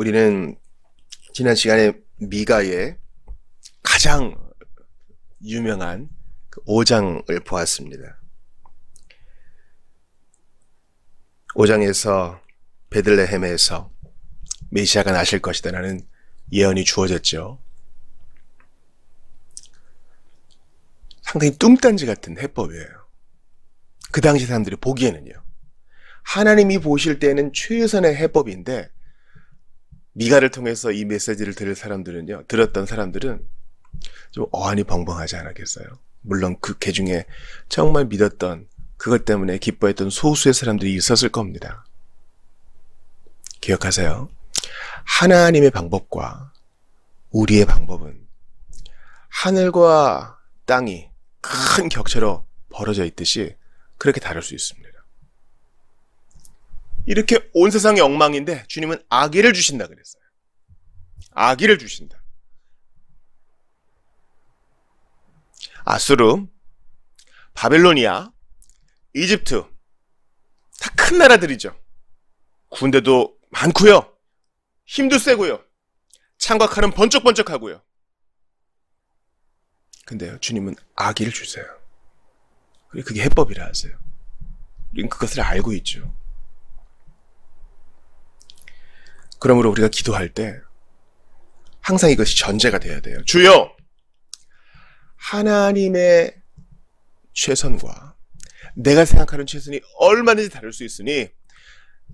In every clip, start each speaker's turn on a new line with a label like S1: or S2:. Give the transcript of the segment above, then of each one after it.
S1: 우리는 지난 시간에 미가의 가장 유명한 그 5장을 보았습니다. 5장에서 베들레헴에서 메시아가 나실 것이다 라는 예언이 주어졌죠. 상당히 뚱딴지 같은 해법이에요. 그 당시 사람들이 보기에는요. 하나님이 보실 때는 최선의 해법인데 미가를 통해서 이 메시지를 들었던 사람들은 좀 어안이 벙벙하지 않았겠어요. 물론 그 중에 정말 믿었던 그것 때문에 기뻐했던 소수의 사람들이 있었을 겁니다. 기억하세요. 하나님의 방법과 우리의 방법은 하늘과 땅이 큰 격차로 벌어져 있듯이 그렇게 다를 수 있습니다. 이렇게 온 세상이 엉망인데 주님은 아기를 주신다 그랬어요. 아기를 주신다. 아수르, 바벨로니아, 이집트 다 큰 나라들이죠. 군대도 많고요. 힘도 세고요. 창과 칼은 번쩍번쩍하고요. 근데요, 주님은 아기를 주세요. 그게 해법이라 하세요. 우리는 그것을 알고 있죠. 그러므로 우리가 기도할 때 항상 이것이 전제가 돼야 돼요. 주여! 하나님의 최선과 내가 생각하는 최선이 얼마든지 다를 수 있으니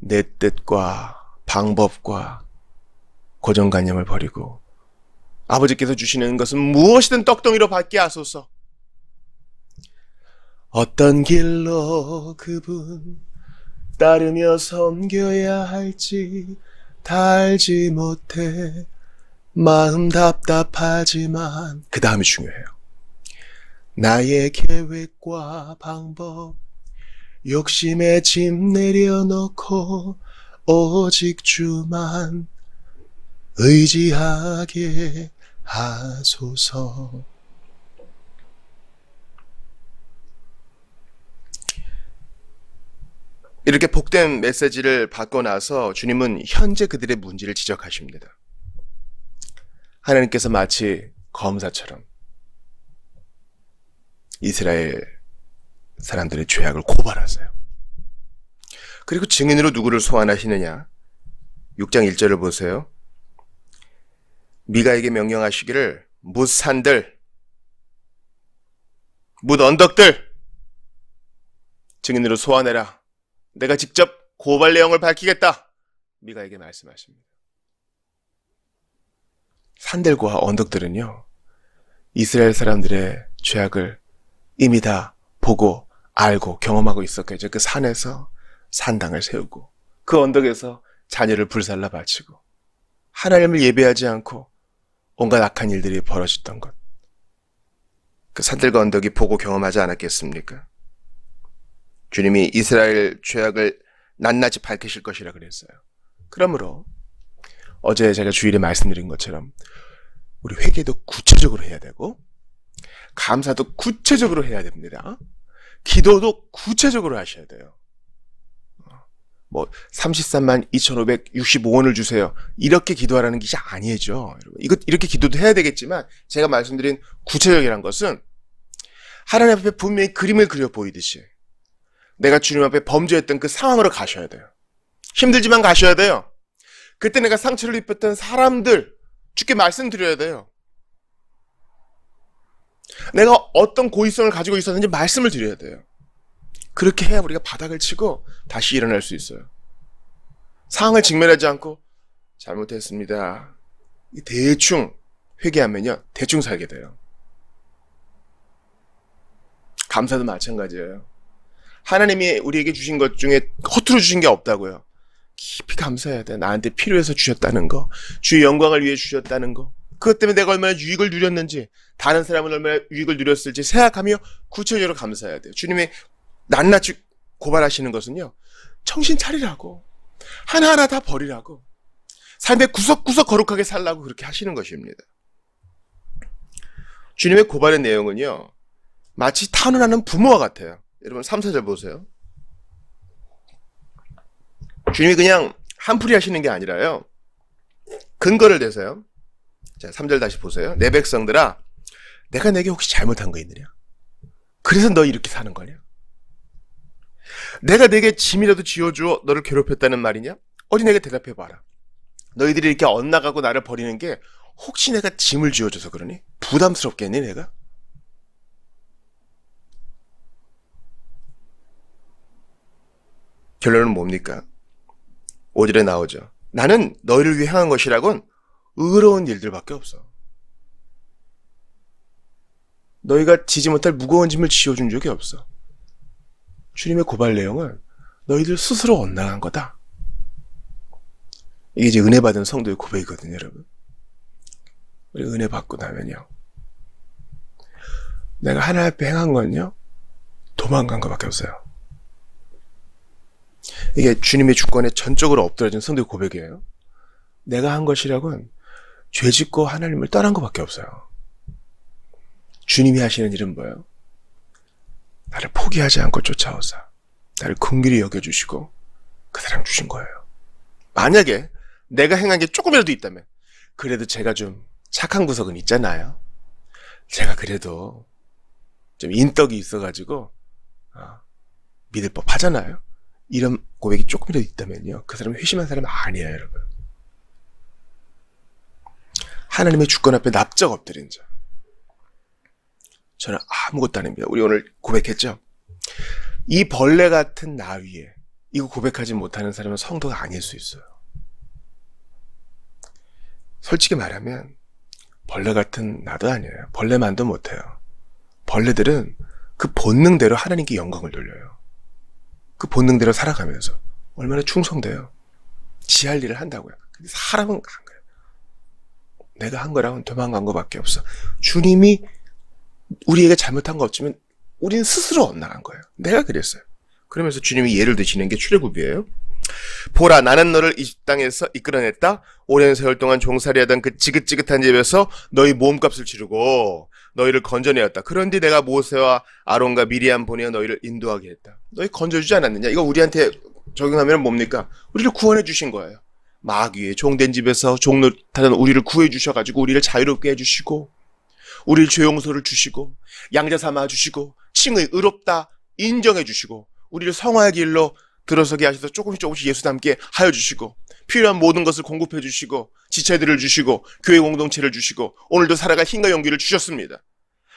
S1: 내 뜻과 방법과 고정관념을 버리고 아버지께서 주시는 것은 무엇이든 떡덩이로 받게 하소서. 어떤 길로 그분 따르며 섬겨야 할지 다 알지 못해 마음 답답하지만 그 다음이 중요해요. 나의 계획과 방법 욕심에 짐 내려놓고 오직 주만 의지하게 하소서. 이렇게 복된 메시지를 받고 나서 주님은 현재 그들의 문제를 지적하십니다. 하나님께서 마치 검사처럼 이스라엘 사람들의 죄악을 고발하세요. 그리고 증인으로 누구를 소환하시느냐? 6장 1절을 보세요. 미가에게 명령하시기를 뭇산들, 뭇언덕들 증인으로 소환해라. 내가 직접 고발 내용을 밝히겠다. 미가에게 말씀하십니다. 산들과 언덕들은요, 이스라엘 사람들의 죄악을 이미 다 보고 알고 경험하고 있었겠죠. 그 산에서 산당을 세우고 그 언덕에서 자녀를 불살라 바치고 하나님을 예배하지 않고 온갖 악한 일들이 벌어졌던 것. 그 산들과 언덕이 보고 경험하지 않았겠습니까? 주님이 이스라엘 죄악을 낱낱이 밝히실 것이라 그랬어요. 그러므로 어제 제가 주일에 말씀드린 것처럼 우리 회개도 구체적으로 해야 되고 감사도 구체적으로 해야 됩니다. 기도도 구체적으로 하셔야 돼요. 33만 2,565원을 주세요. 이렇게 기도하라는 것이 아니죠. 이렇게 기도도 해야 되겠지만 제가 말씀드린 구체적이란 것은 하나님 앞에 분명히 그림을 그려 보이듯이 내가 주님 앞에 범죄했던 그 상황으로 가셔야 돼요. 힘들지만 가셔야 돼요. 그때 내가 상처를 입혔던 사람들 주께 말씀드려야 돼요. 내가 어떤 고의성을 가지고 있었는지 말씀을 드려야 돼요. 그렇게 해야 우리가 바닥을 치고 다시 일어날 수 있어요. 상황을 직면하지 않고 잘못했습니다. 대충 회개하면요, 대충 살게 돼요. 감사도 마찬가지예요. 하나님이 우리에게 주신 것 중에 허투루 주신 게 없다고요. 깊이 감사해야 돼. 나한테 필요해서 주셨다는 거, 주의 영광을 위해 주셨다는 거, 그것 때문에 내가 얼마나 유익을 누렸는지, 다른 사람은 얼마나 유익을 누렸을지 생각하며 구체적으로 감사해야 돼요. 주님이 낱낱이 고발하시는 것은요, 정신 차리라고, 하나하나 다 버리라고, 삶의 구석구석 거룩하게 살라고 그렇게 하시는 것입니다. 주님의 고발의 내용은요, 마치 탄원하는 부모와 같아요. 여러분 3, 4절 보세요. 주님이 그냥 한풀이 하시는 게 아니라요, 근거를 대서요. 자, 3절 다시 보세요. 내 백성들아, 내가 내게 혹시 잘못한 거 있느냐? 그래서 너 이렇게 사는 거냐? 내가 내게 짐이라도 지어주어 너를 괴롭혔다는 말이냐? 어디 내게 대답해봐라. 너희들이 이렇게 엇나가고 나를 버리는 게 혹시 내가 짐을 지어줘서 그러니? 부담스럽겠니 내가? 결론은 뭡니까? 5절에 나오죠. 나는 너희를 위해 행한 것이라곤 의로운 일들밖에 없어. 너희가 지지 못할 무거운 짐을 지어준 적이 없어. 주님의 고발 내용은 너희들 스스로 엇나간 거다. 이게 이제 은혜 받은 성도의 고백이거든요, 여러분. 우리 은혜 받고 나면요, 내가 하나님 앞에 행한 건요, 도망간 것밖에 없어요. 이게 주님의 주권에 전적으로 엎드려진 성도의 고백이에요. 내가 한 것이라곤 죄짓고 하나님을 떠난 것밖에 없어요. 주님이 하시는 일은 뭐예요? 나를 포기하지 않고 쫓아오사 나를 긍휼히 여겨주시고 그 사랑 주신 거예요. 만약에 내가 행한 게 조금이라도 있다면, 그래도 제가 좀 착한 구석은 있잖아요. 제가 그래도 좀 인덕이 있어가지고 믿을 법 하잖아요. 이런 고백이 조금이라도 있다면요, 그 사람은 회심한 사람은 아니에요, 여러분. 하나님의 주권 앞에 납작 엎드린 자, 저는 아무것도 아닙니다. 우리 오늘 고백했죠? 이 벌레 같은 나 위에 이거 고백하지 못하는 사람은 성도가 아닐 수 있어요. 솔직히 말하면 벌레 같은 나도 아니에요. 벌레만도 못해요. 벌레들은 그 본능대로 하나님께 영광을 돌려요. 그 본능대로 살아가면서 얼마나 충성돼요. 지 할 일을 한다고요. 근데 사람은 안 그래요. 내가 한 거랑은 도망간 것밖에 없어. 주님이 우리에게 잘못한 거 없지만 우리는 스스로 엇나간 거예요. 내가 그랬어요. 그러면서 주님이 예를 드시는 게 출애굽이에요. 보라, 나는 너를 이집트 땅에서 이끌어냈다. 오랜 세월 동안 종살이하던 그 지긋지긋한 집에서 너희 몸값을 치르고 너희를 건져내었다. 그런데 내가 모세와 아론과 미리암 보내어 너희를 인도하게 했다. 너희 건져주지 않았느냐? 이거 우리한테 적용하면 뭡니까? 우리를 구원해 주신 거예요. 마귀의 종된 집에서 종노릇하던 우리를 구해 주셔가지고 우리를 자유롭게 해주시고, 우리를 죄 용서를 주시고, 양자 삼아 주시고, 칭의 의롭다 인정해 주시고, 우리를 성화의 길로 들어서게 하셔서 조금씩 예수 닮게 하여 주시고, 필요한 모든 것을 공급해 주시고, 지체들을 주시고, 교회 공동체를 주시고, 오늘도 살아갈 힘과 용기를 주셨습니다.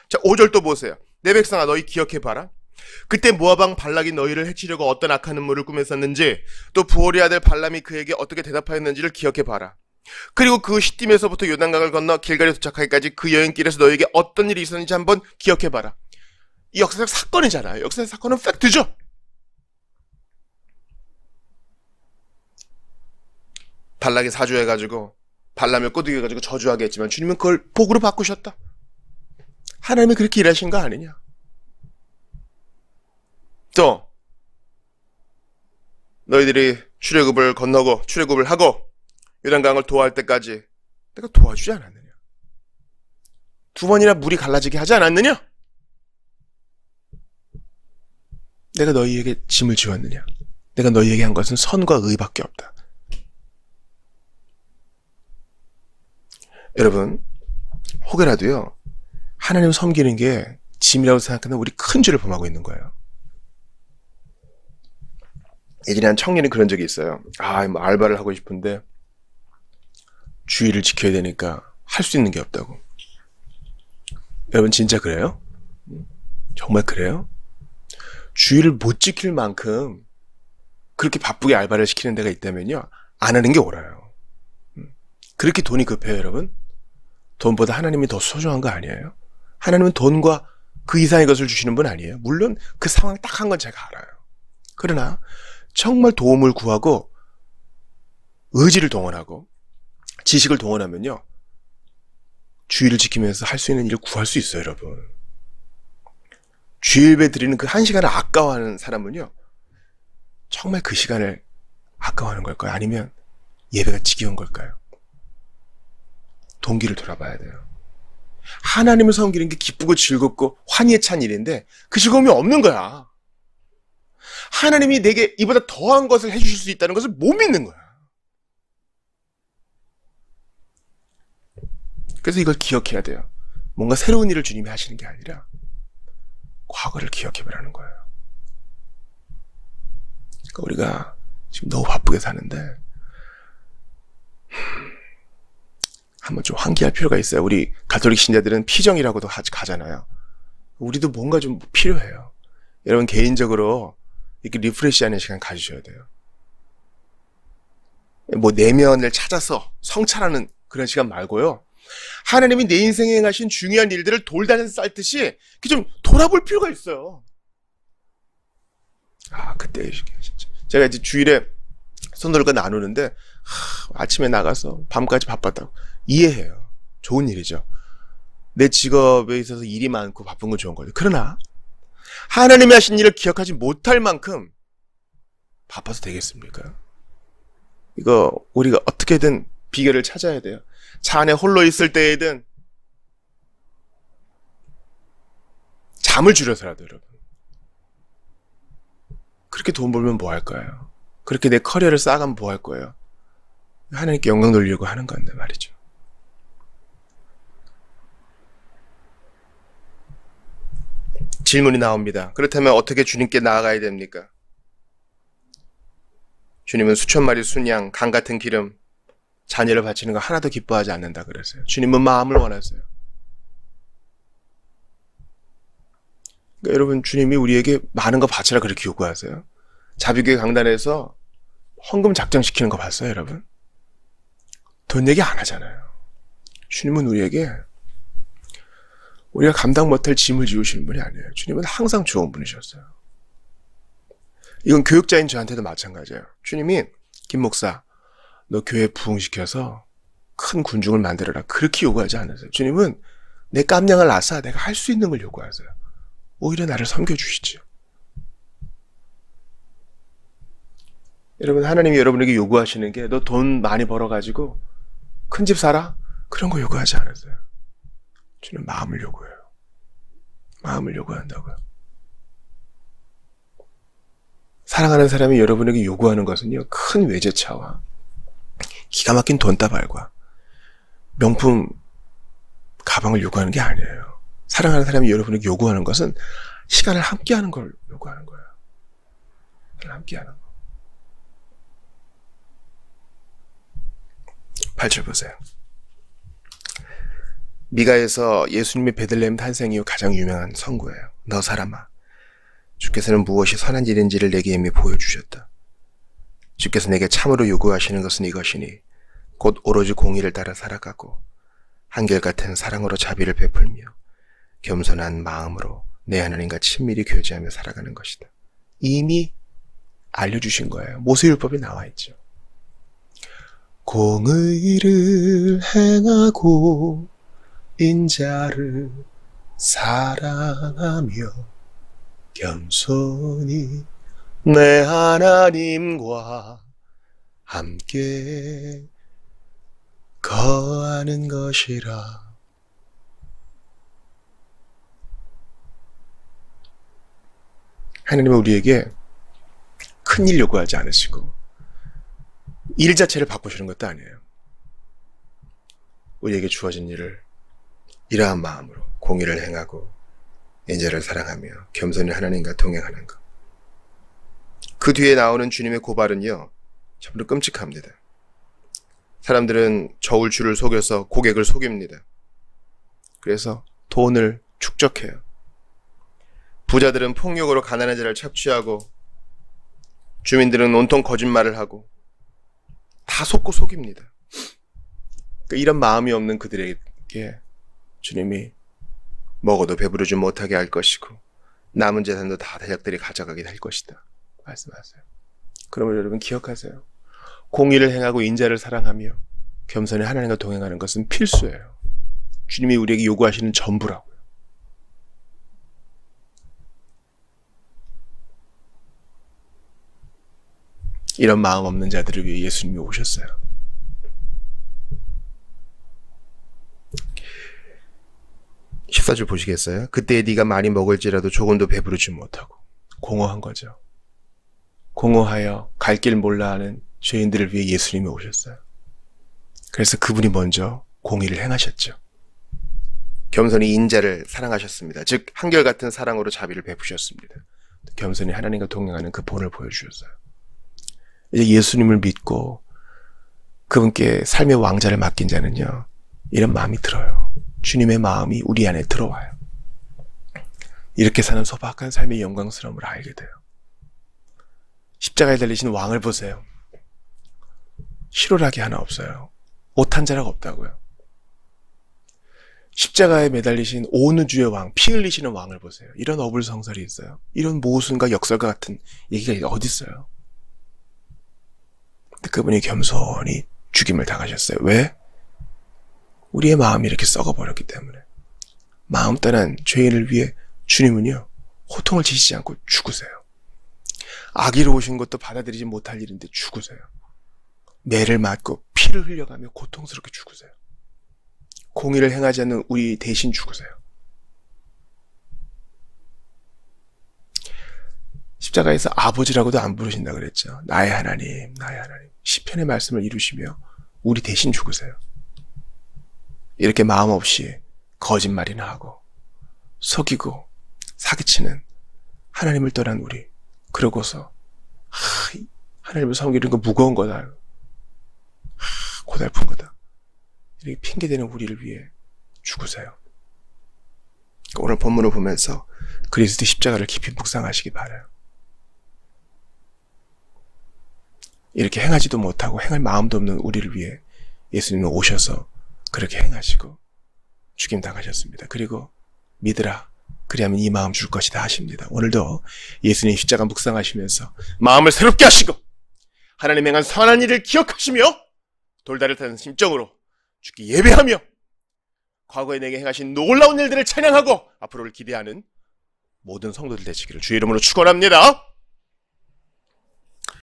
S1: 자, 5절 또 보세요. 내 백성아, 너희 기억해봐라. 그때 모압 왕 발락이 너희를 해치려고 어떤 악한 음모를 꾸몄었는지, 또 부올의 아들 발람이 그에게 어떻게 대답하였는지를 기억해봐라. 그리고 그 시딤에서부터 요단강을 건너 길갈에 도착하기까지 그 여행길에서 너희에게 어떤 일이 있었는지 한번 기억해봐라. 이 역사적 사건이잖아요. 역사적 사건은 팩트죠. 발락이 사주해가지고 발람을 꼬드겨가지고 저주하게 했지만 주님은 그걸 복으로 바꾸셨다. 하나님이 그렇게 일하신 거 아니냐. 또 너희들이 출애굽을 건너고 출애굽을 하고 요단강을 도하할 때까지 내가 도와주지 않았느냐. 2번이나 물이 갈라지게 하지 않았느냐. 내가 너희에게 짐을 지웠느냐. 내가 너희에게 한 것은 선과 의밖에 없다. 여러분, 혹여라도요, 하나님 섬기는 게 짐이라고 생각하는 우리 큰 죄를 범하고 있는 거예요. 예전에 한 청년이 그런 적이 있어요. 뭐 알바를 하고 싶은데 주의를 지켜야 되니까 할 수 있는 게 없다고. 여러분, 진짜 그래요? 정말 그래요? 주의를 못 지킬 만큼 그렇게 바쁘게 알바를 시키는 데가 있다면요, 안 하는 게 옳아요. 그렇게 돈이 급해요, 여러분? 돈보다 하나님이 더 소중한 거 아니에요? 하나님은 돈과 그 이상의 것을 주시는 분 아니에요? 물론 그 상황 딱 한 건 제가 알아요. 그러나 정말 도움을 구하고 의지를 동원하고 지식을 동원하면요, 주의를 지키면서 할 수 있는 일을 구할 수 있어요, 여러분. 주일 예배 드리는 그 1시간을 아까워하는 사람은요, 정말 그 시간을 아까워하는 걸까요? 아니면 예배가 지겨운 걸까요? 동기를 돌아봐야 돼요. 하나님을 섬기는 게 기쁘고 즐겁고 환희에 찬 일인데 그 즐거움이 없는 거야. 하나님이 내게 이보다 더한 것을 해주실 수 있다는 것을 못 믿는 거야. 그래서 이걸 기억해야 돼요. 뭔가 새로운 일을 주님이 하시는 게 아니라 과거를 기억해보라는 거예요. 그러니까 우리가 지금 너무 바쁘게 사는데 한번 좀 환기할 필요가 있어요. 우리 가톨릭 신자들은 피정이라고도 가잖아요. 우리도 뭔가 좀 필요해요. 여러분 개인적으로 이렇게 리프레시하는 시간 가지셔야 돼요. 뭐 내면을 찾아서 성찰하는 그런 시간 말고요. 하나님이 내 인생에 행하신 중요한 일들을 돌다니면서 쌀듯이 이렇게 좀 돌아볼 필요가 있어요. 그때 진짜 제가 이제 주일에 손들과 나누는데 아침에 나가서 밤까지 바빴다고 이해해요. 좋은 일이죠. 내 직업에 있어서 일이 많고 바쁜 건 좋은 거죠. 그러나 하나님이 하신 일을 기억하지 못할 만큼 바빠서 되겠습니까? 이거 우리가 어떻게든 비결을 찾아야 돼요. 차 안에 홀로 있을 때에든 잠을 줄여서라도 여러분. 그렇게 돈 벌면 뭐 할까요? 그렇게 내 커리어를 쌓아가면 뭐 할 거예요? 하나님께 영광 돌리려고 하는 건데 말이죠. 질문이 나옵니다. 그렇다면 어떻게 주님께 나아가야 됩니까? 주님은 수천 마리 순양, 강 같은 기름, 자녀를 바치는 거 하나도 기뻐하지 않는다 그랬어요. 주님은 마음을 원하세요. 그러니까 여러분 주님이 우리에게 많은 거 바치라 그렇게 요구하세요. 자비교회 강단에서 헌금 작정시키는 거 봤어요 여러분? 돈 얘기 안 하잖아요. 주님은 우리에게 우리가 감당 못할 짐을 지우시는 분이 아니에요. 주님은 항상 좋은 분이셨어요. 이건 교육자인 저한테도 마찬가지예요. 주님이 김 목사 너 교회 부흥시켜서 큰 군중을 만들어라 그렇게 요구하지 않으세요. 주님은 내 깜냥을 놔서 내가 할 수 있는 걸 요구하세요. 오히려 나를 섬겨주시죠. 여러분 하나님이 여러분에게 요구하시는 게 너 돈 많이 벌어가지고 큰 집 사라? 그런 거 요구하지 않으세요. 주님 마음을 요구해요. 마음을 요구한다고요. 사랑하는 사람이 여러분에게 요구하는 것은요. 큰 외제차와 기가 막힌 돈다발과 명품 가방을 요구하는 게 아니에요. 사랑하는 사람이 여러분에게 요구하는 것은 시간을 함께하는 걸 요구하는 거예요. 함께하는 거. 8절 보세요. 미가에서 예수님의 베들레헴 탄생 이후 가장 유명한 선구예요. 너 사람아, 주께서는 무엇이 선한 일인지를 내게 이미 보여주셨다. 주께서 내게 참으로 요구하시는 것은 이것이니 곧 오로지 공의를 따라 살아가고 한결같은 사랑으로 자비를 베풀며 겸손한 마음으로 내 하나님과 친밀히 교제하며 살아가는 것이다. 이미 알려주신 거예요. 모세율법에 나와 있죠. 공의를 행하고 인자를 사랑하며 겸손히 내 하나님과 함께 거하는 것이라. 하나님은 우리에게 큰일 요구하지 않으시고 일 자체를 바꾸시는 것도 아니에요. 우리에게 주어진 일을 이러한 마음으로 공의를 행하고 인자를 사랑하며 겸손히 하나님과 동행하는 것. 그 뒤에 나오는 주님의 고발은요, 참으로 끔찍합니다. 사람들은 저울추를 속여서 고객을 속입니다. 그래서 돈을 축적해요. 부자들은 폭력으로 가난한 자를 착취하고 주민들은 온통 거짓말을 하고 다 속고 속입니다. 그러니까 이런 마음이 없는 그들에게 주님이 먹어도 배부르지 못하게 할 것이고 남은 재산도 다 대적들이 가져가게 될 것이다 말씀하세요. 그러면 여러분 기억하세요. 공의를 행하고 인자를 사랑하며 겸손히 하나님과 동행하는 것은 필수예요. 주님이 우리에게 요구하시는 전부라고요. 이런 마음 없는 자들을 위해 예수님이 오셨어요. (14절) 보시겠어요? 그때 네가 많이 먹을지라도 조금도 배부르지 못하고 공허한 거죠. 공허하여 갈 길 몰라 하는 죄인들을 위해 예수님이 오셨어요. 그래서 그분이 먼저 공의를 행하셨죠. 겸손히 인자를 사랑하셨습니다. 즉 한결같은 사랑으로 자비를 베푸셨습니다. 겸손히 하나님과 동행하는 그 본을 보여주셨어요. 이제 예수님을 믿고 그분께 삶의 왕자를 맡긴 자는요, 이런 마음이 들어요. 주님의 마음이 우리 안에 들어와요. 이렇게 사는 소박한 삶의 영광스러움을 알게 돼요. 십자가에 달리신 왕을 보세요. 실오라기 하나 없어요. 옷 한 자락 없다고요. 십자가에 매달리신 온 우주의 왕, 피 흘리시는 왕을 보세요. 이런 어불성설이 있어요. 이런 모순과 역설과 같은 얘기가 어디 있어요? 근데 그분이 겸손히 죽임을 당하셨어요. 왜? 우리의 마음이 이렇게 썩어버렸기 때문에. 마음 떠난 죄인을 위해 주님은요, 호통을 치시지 않고 죽으세요. 악의로 오신 것도 받아들이지 못할 일인데 죽으세요. 매를 맞고 피를 흘려가며 고통스럽게 죽으세요. 공의를 행하지 않는 우리 대신 죽으세요. 십자가에서 아버지라고도 안 부르신다 그랬죠. 나의 하나님, 나의 하나님. 시편의 말씀을 이루시며 우리 대신 죽으세요. 이렇게 마음 없이 거짓말이나 하고 속이고 사기치는 하나님을 떠난 우리, 그러고서 하나님을 섬기는 거 무거운 거다, 고달픈 거다, 이렇게 핑계대는 우리를 위해 죽으세요. 오늘 본문을 보면서 그리스도의 십자가를 깊이 묵상하시기 바라요. 이렇게 행하지도 못하고 행할 마음도 없는 우리를 위해 예수님은 오셔서 그렇게 행하시고 죽임 당하셨습니다. 그리고 믿으라, 그리하면 이 마음 줄 것이다 하십니다. 오늘도 예수님 십자가 묵상하시면서 마음을 새롭게 하시고 하나님 행한 선한 일을 기억하시며 돌다리를 타는 심정으로 주께 예배하며 과거에 내게 행하신 놀라운 일들을 찬양하고 앞으로를 기대하는 모든 성도들 되시기를 주의 이름으로 축원합니다.